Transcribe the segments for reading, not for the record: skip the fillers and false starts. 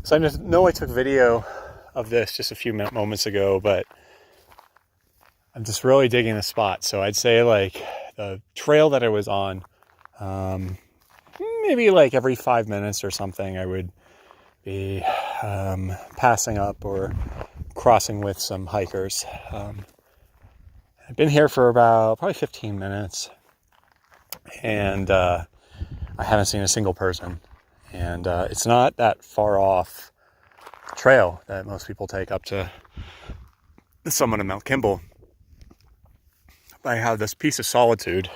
So I just know I took video of this just a few moments ago, but I'm just really digging the spot. So I'd say like the trail that I was on, maybe like every 5 minutes or something, I would be passing up or crossing with some hikers. I've been here for about probably 15 minutes and I haven't seen a single person. And it's not that far off the trail that most people take up to the summit of Mount Kimball. I have this piece of solitude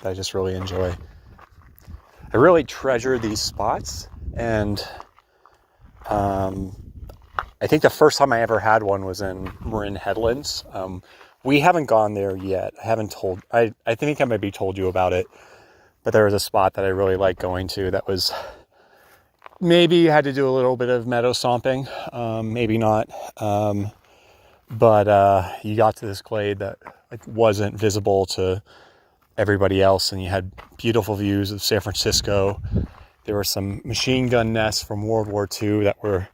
that I just really enjoy. I really treasure these spots, and I think the first time I ever had one was in Marin Headlands. We haven't gone there yet. I think I maybe told you about it, but there was a spot that I really liked going to that was, maybe you had to do a little bit of meadow stomping, maybe not. But you got to this glade that wasn't visible to everybody else, and you had beautiful views of San Francisco. There were some machine gun nests from World War II that were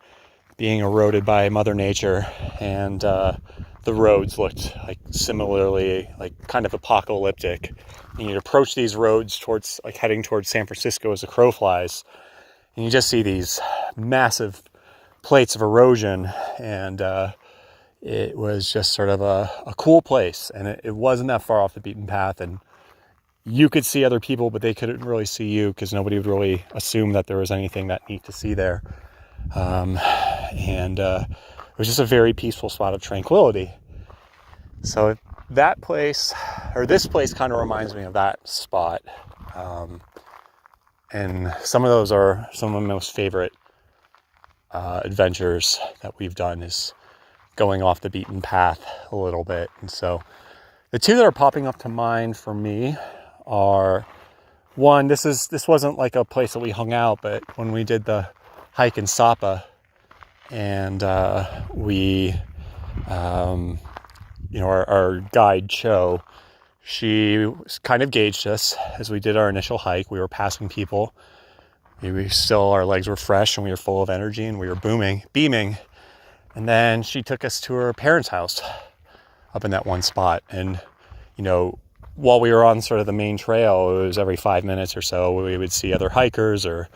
being eroded by Mother Nature, and the roads looked similarly kind of apocalyptic. And you'd approach these roads towards heading towards San Francisco as the crow flies, and you just see these massive plates of erosion, and it was just sort of a cool place, and it wasn't that far off the beaten path, and you could see other people, but they couldn't really see you because nobody would really assume that there was anything that neat to see there. And it was just a very peaceful spot of tranquility. So that place, or this place, kind of reminds me of that spot. And some of those are some of my most favorite adventures that we've done, is going off the beaten path a little bit. And so the two that are popping up to mind for me are, one, this wasn't like a place that we hung out, but when we did the hike in Sapa, and we our guide Cho, she kind of gauged us as we did our initial hike. We were passing people. Our legs were fresh and we were full of energy and we were beaming. And then she took us to her parents' house up in that one spot. And, while we were on sort of the main trail, it was every 5 minutes or so, we would see other hikers, or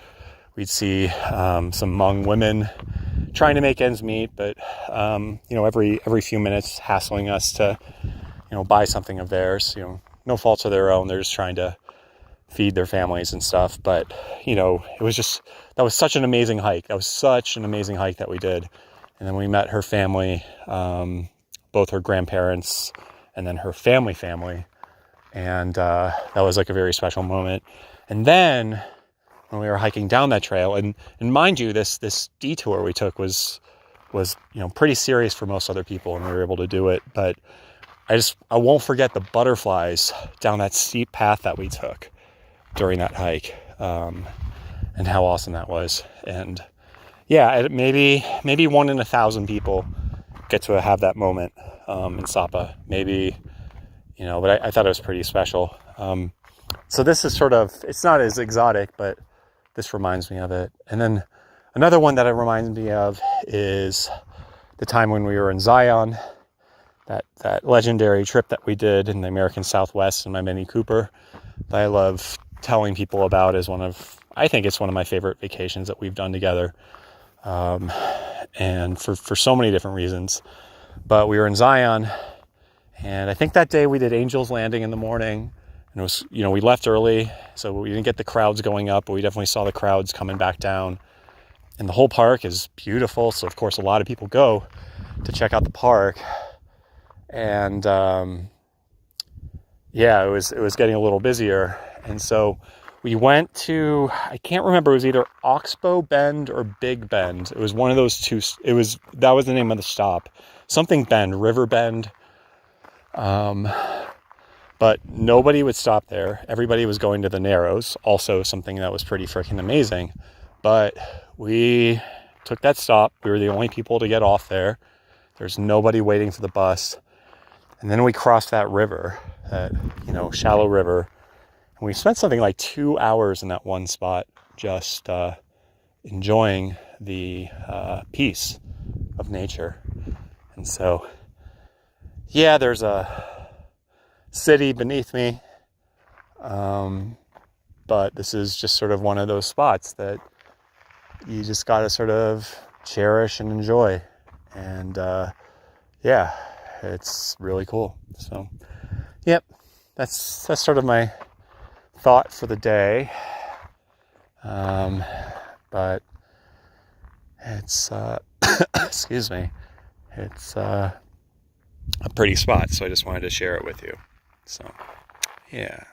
we'd see some Hmong women trying to make ends meet, but, every few minutes hassling us to, buy something of theirs, no faults of their own. They're just trying to feed their families and stuff. But, that was such an amazing hike. That was such an amazing hike that we did. And then we met her family, both her grandparents and then her family. And that was a very special moment. And then when we were hiking down that trail, and mind you, this detour we took was pretty serious for most other people, and we were able to do it. But I won't forget the butterflies down that steep path that we took during that hike, and how awesome that was. And yeah, maybe 1 in 1,000 people get to have that moment in Sapa, maybe, but I thought it was pretty special. So this is it's not as exotic, but this reminds me of it. And then another one that it reminds me of is the time when we were in Zion, that legendary trip that we did in the American Southwest in my Mini Cooper, that I love telling people about as I think it's one of my favorite vacations that we've done together. And for so many different reasons. But we were in Zion, and I think that day we did Angel's Landing in the morning, and it was, we left early, so we didn't get the crowds going up, but we definitely saw the crowds coming back down. And the whole park is beautiful, so of course a lot of people go to check out the park. And it was getting a little busier, and so we went to, I can't remember, it was either Oxbow Bend or Big Bend. It was one of those two. That was the name of the stop. Something Bend, River Bend. But nobody would stop there. Everybody was going to the Narrows, also something that was pretty freaking amazing. But we took that stop. We were the only people to get off there. There's nobody waiting for the bus. And then we crossed that river, that, shallow river. We spent something like 2 hours in that one spot, just enjoying the peace of nature. And so, yeah, there's a city beneath me, but this is just sort of one of those spots that you just got to sort of cherish and enjoy. And yeah, it's really cool. So, yep, that's sort of my thought for the day. But it's excuse me, it's a pretty spot, so I just wanted to share it with you. So yeah.